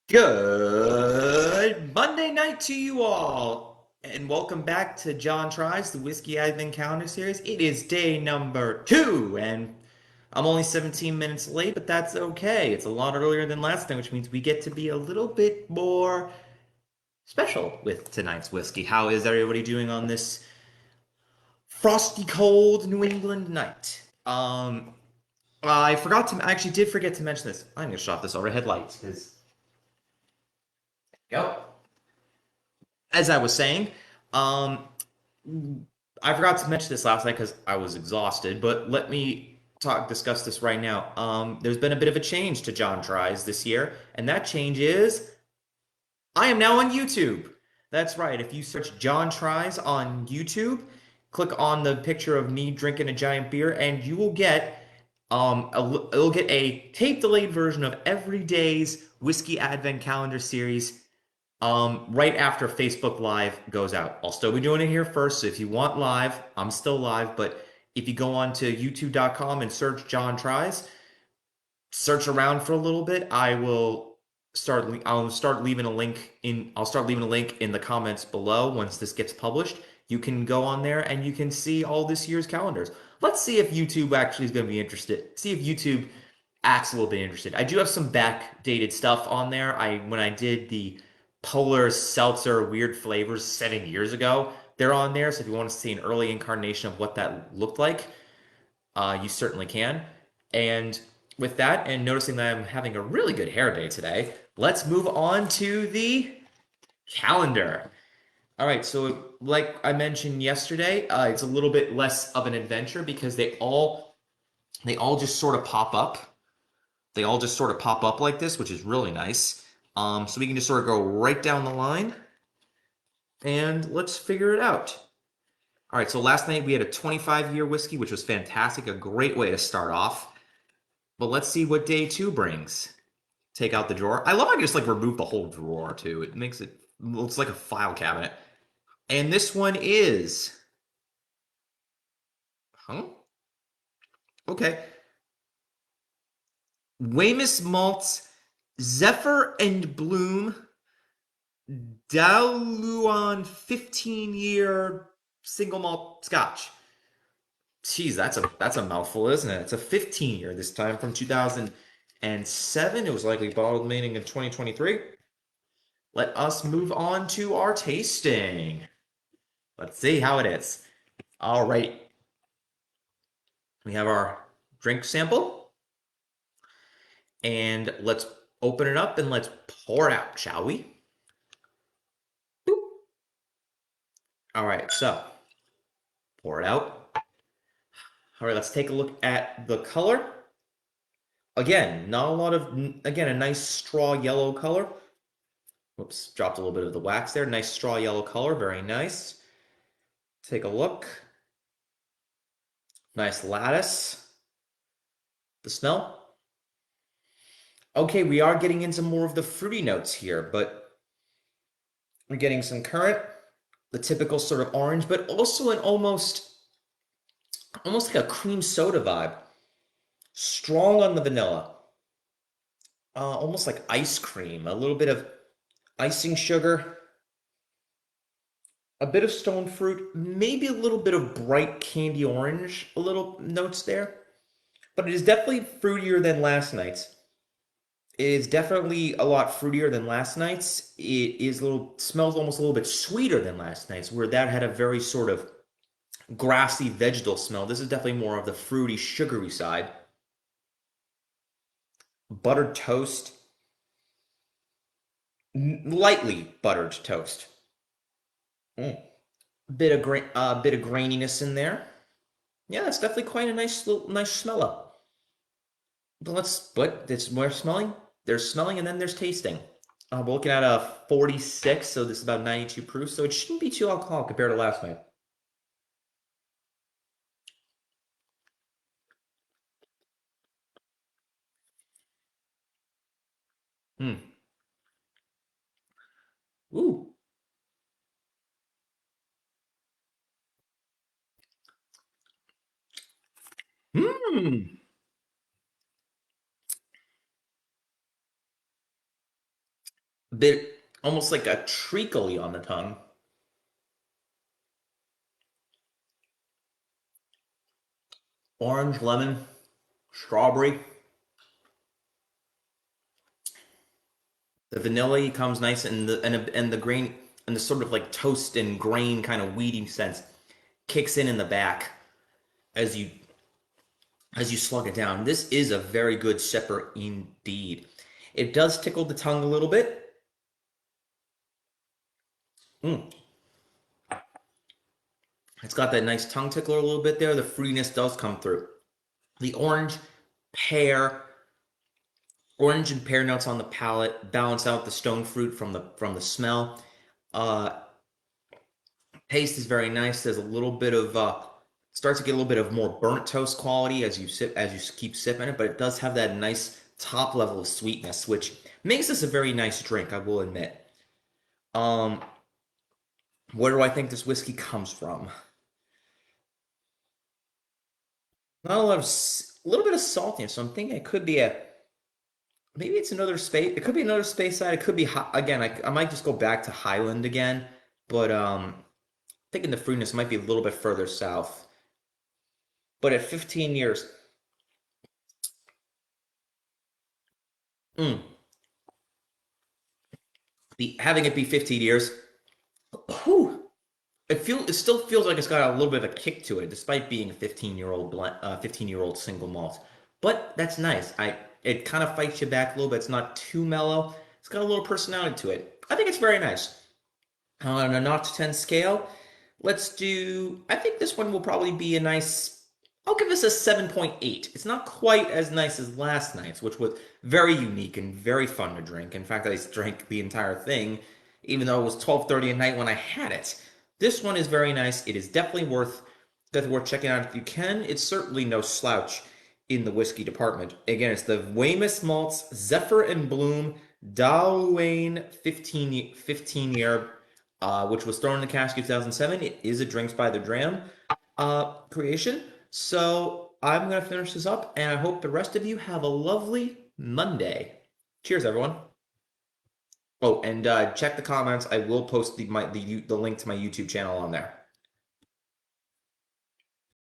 Good Monday night to you all, and welcome back to John Tries, the Whiskey Advent Calendar series. It is day number 2, and I'm only 17 minutes late, but that's okay. It's a lot earlier than last time, which means we get to be a little bit more special with tonight's whiskey. How is everybody doing on this frosty, cold New England night? I actually did forget to mention this. I'm gonna shut off this overhead lights because go. As I was saying, um, I forgot to mention this last night because I was exhausted, but let me discuss this right now. There's been a bit of a change to John Tries this year, and that change is I am now on YouTube. That's right. If you search John Tries on YouTube, click on the picture of me drinking a giant beer, and you will get it'll get a tape delayed version of every day's whiskey advent calendar series right after Facebook Live goes out. I'll still be doing it here first. So if you want live, I'm still live. But if you go on to youtube.com and search John Tries, search around for a little bit, I'll start leaving a link in the comments below once this gets published. You can go on there and you can see all this year's calendars. Let's see if YouTube actually is going to be interested. See if YouTube acts a little bit interested. I do have some backdated stuff on there. When I did the polar seltzer weird flavors 7 years ago, they're on there. So if you want to see an early incarnation of what that looked like, you certainly can. And with that, and noticing that I'm having a really good hair day today, let's move on to the calendar. All right, so like I mentioned yesterday, it's a little bit less of an adventure because they all just sort of pop up. They all just sort of pop up like this, which is really nice. So we can just sort of go right down the line and let's figure it out. All right, so last night we had a 25-year whiskey, which was fantastic, a great way to start off. But let's see what day 2 brings. Take out the drawer. I love how I just like remove the whole drawer too. It makes it looks like a file cabinet. And this one is, huh? Okay. Weymouth Malt's Zephyr and Bloom Daluan 15-year single malt Scotch. Geez, that's a mouthful, isn't it? It's a 15-year this time from 2007. It was likely bottled meaning in 2023. Let us move on to our tasting. Let's see how it is. All right. We have our drink sample. And let's open it up and let's pour it out, shall we? Boop. All right, so pour it out. All right, let's take a look at the color. Again, not a lot of, again, a nice straw yellow color. Whoops, dropped a little bit of the wax there. Nice straw yellow color, very nice. Take a look. Nice lattice. The smell. Okay, we are getting into more of the fruity notes here, but we're getting some currant, the typical sort of orange, but also an almost like a cream soda vibe. Strong on the vanilla. Almost like ice cream. A little bit of icing sugar, a bit of stone fruit, maybe a little bit of bright candy orange, a little notes there. But it is definitely fruitier than last night's. It is definitely a lot fruitier than last night's. It is a little smells almost a little bit sweeter than last night's, where that had a very sort of grassy vegetal smell. This is definitely more of the fruity, sugary side. Buttered toast, lightly buttered toast. Mm. Bit of graininess in there. Yeah, that's definitely quite a nice smell up. But it's more smelling. There's smelling and then there's tasting. We're looking at a 46, so this is about 92 proof, so it shouldn't be too alcoholic compared to last night. Hmm. Ooh. Hmm. bit almost like a treacly on the tongue. Orange, lemon, strawberry. The vanilla comes nice, and the grain and the sort of like toast and grain kind of weedy sense kicks in the back as you slug it down. This is a very good sipper indeed. It does tickle the tongue a little bit. Mm. It's got that nice tongue tickler a little bit there. The fruitiness does come through. The pear, orange and pear notes on the palate balance out the stone fruit from the smell. Uh, Taste is very nice. There's a little bit of starts to get a little bit of more burnt toast quality as you keep sipping it, but it does have that nice top level of sweetness, which makes this a very nice drink, I will admit. Um, where do I think this whiskey comes from? Not a lot of a little bit of saltiness, so I'm thinking it could be a maybe it's another space. It could be another space side. It could be again. I might just go back to Highland again, but thinking the fruitiness might be a little bit further south. But at 15 years, mm, having it be 15 years, whew, it still feels like it's got a little bit of a kick to it, despite being a 15-year-old 15-year-old single malt. But that's nice. It kind of fights you back a little bit. It's not too mellow. It's got a little personality to it. I think it's very nice. On a notch 10 scale, let's do. I think this one will probably be a nice. I'll give this a 7.8. It's not quite as nice as last night's, which was very unique and very fun to drink. In fact, I drank the entire thing, even though it was 12:30 at night when I had it. This one is very nice. It is definitely worth checking out if you can. It's certainly no slouch in the whiskey department. Again, it's the Weymouth Malts Zephyr and Bloom Dalwayne 15 year, which was thrown in the cask in 2007. It is a Drinks by the Dram creation. So I'm going to finish this up, and I hope the rest of you have a lovely Monday. Cheers, everyone. Oh, and check the comments. I will post the link to my YouTube channel on there.